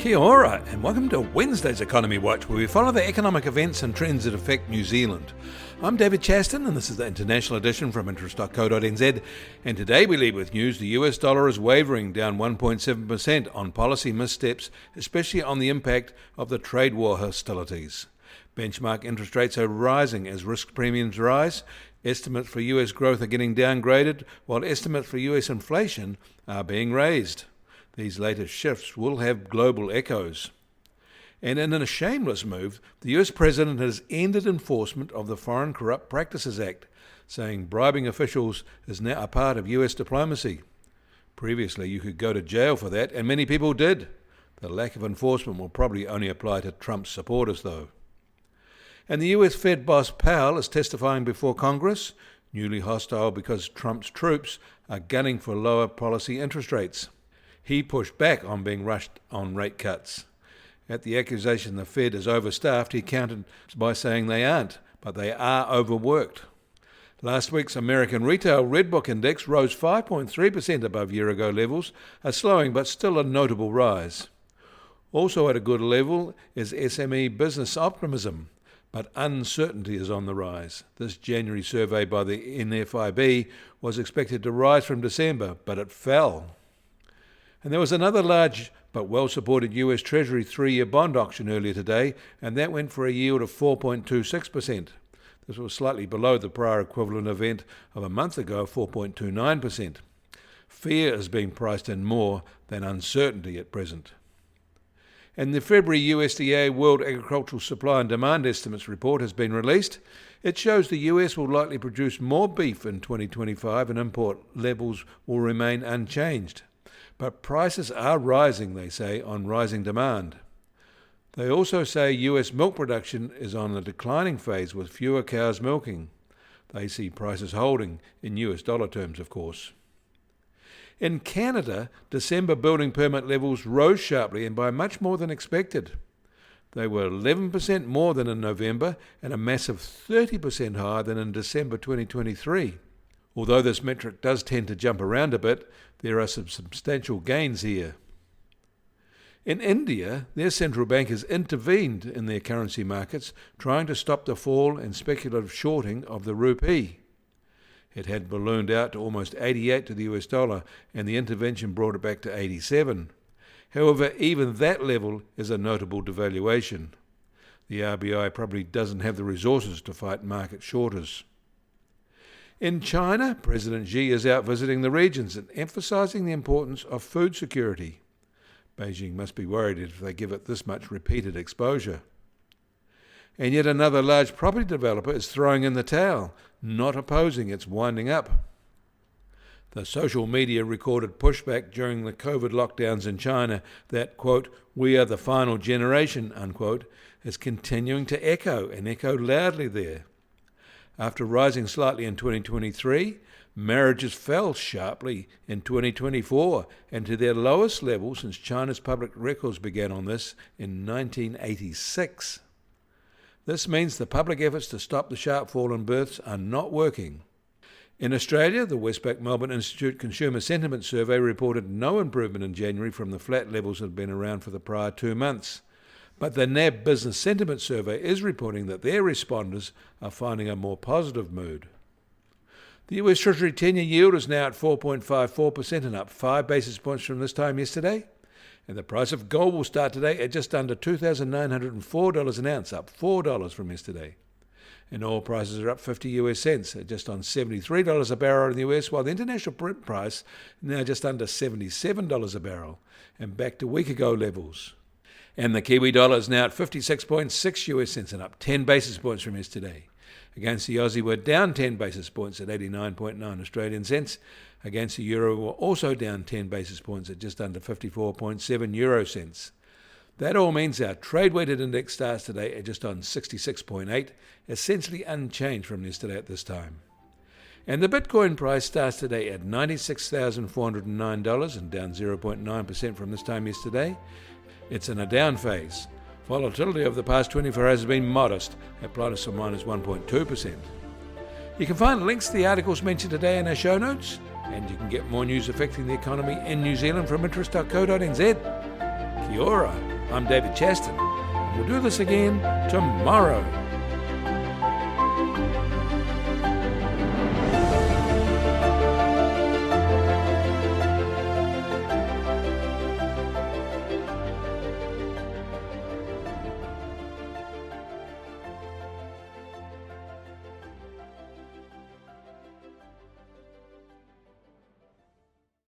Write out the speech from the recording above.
Kia ora, and welcome to Wednesday's Economy Watch, where we follow the economic events and trends that affect New Zealand. I'm David Chaston, and this is the international edition from interest.co.nz, and today we lead with news. The US dollar is wavering, down 1.7% on policy missteps, especially on the impact of the trade war hostilities. Benchmark interest rates are rising as risk premiums rise. Estimates for US growth are getting downgraded, while estimates for US inflation are being raised. These latest shifts will have global echoes. And in a shameless move, the US President has ended enforcement of the Foreign Corrupt Practices Act, saying bribing officials is now a part of US diplomacy. Previously, you could go to jail for that, and many people did. The lack of enforcement will probably only apply to Trump's supporters, though. And the US Fed boss Powell is testifying before Congress, newly hostile because Trump's troops are gunning for lower policy interest rates. He pushed back on being rushed on rate cuts. At the accusation the Fed is overstaffed, he countered by saying they aren't, but they are overworked. Last week's American Retail Red Book Index rose 5.3% above year-ago levels, a slowing but still a notable rise. Also at a good level is SME business optimism, but uncertainty is on the rise. This January survey by the NFIB was expected to rise from December, but it fell. And there was another large but well-supported US Treasury 3-year bond auction earlier today, and that went for a yield of 4.26%. This was slightly below the prior equivalent event of a month ago, 4.29%. Fear is being priced in more than uncertainty at present. And the February USDA World Agricultural Supply and Demand Estimates report has been released. It shows the US will likely produce more beef in 2025 and import levels will remain unchanged. But prices are rising, they say, on rising demand. They also say US milk production is on a declining phase with fewer cows milking. They see prices holding, in US dollar terms, of course. In Canada, December building permit levels rose sharply and by much more than expected. They were 11% more than in November and a massive 30% higher than in December 2023. Although this metric does tend to jump around a bit, there are some substantial gains here. In India, their central bank has intervened in their currency markets, trying to stop the fall and speculative shorting of the rupee. It had ballooned out to almost 88 to the US dollar, and the intervention brought it back to 87. However, even that level is a notable devaluation. The RBI probably doesn't have the resources to fight market shorters. In China, President Xi is out visiting the regions and emphasizing the importance of food security. Beijing must be worried if they give it this much repeated exposure. And yet another large property developer is throwing in the towel, not opposing its winding up. The social media recorded pushback during the COVID lockdowns in China that, quote, "we are the final generation," unquote, is continuing to echo loudly there. After rising slightly in 2023, marriages fell sharply in 2024 and to their lowest level since China's public records began on this in 1986. This means the public efforts to stop the sharp fall in births are not working. In Australia, the Westpac Melbourne Institute Consumer Sentiment Survey reported no improvement in January from the flat levels that had been around for the prior 2 months. But the NAB Business Sentiment Survey is reporting that their responders are finding a more positive mood. The US Treasury 10-year yield is now at 4.54% and up 5 basis points from this time yesterday. And the price of gold will start today at just under $2,904 an ounce, up $4 from yesterday. And oil prices are up 50 US cents at just on $73 a barrel in the US, while the international Brent price is now just under $77 a barrel and back to week-ago levels. And the Kiwi dollar is now at 56.6 US cents and up 10 basis points from yesterday. Against the Aussie, we're down 10 basis points at 89.9 Australian cents. Against the euro, we're also down 10 basis points at just under 54.7 euro cents. That all means our trade-weighted index starts today at just on 66.8, essentially unchanged from yesterday at this time. And the Bitcoin price starts today at $96,409 and down 0.9% from this time yesterday. It's in a down phase. Volatility over the past 24 hours has been modest, at plus or minus 1.2%. You can find links to the articles mentioned today in our show notes, and you can get more news affecting the economy in New Zealand from interest.co.nz. Kia ora. I'm David Chaston, and we'll do this again tomorrow.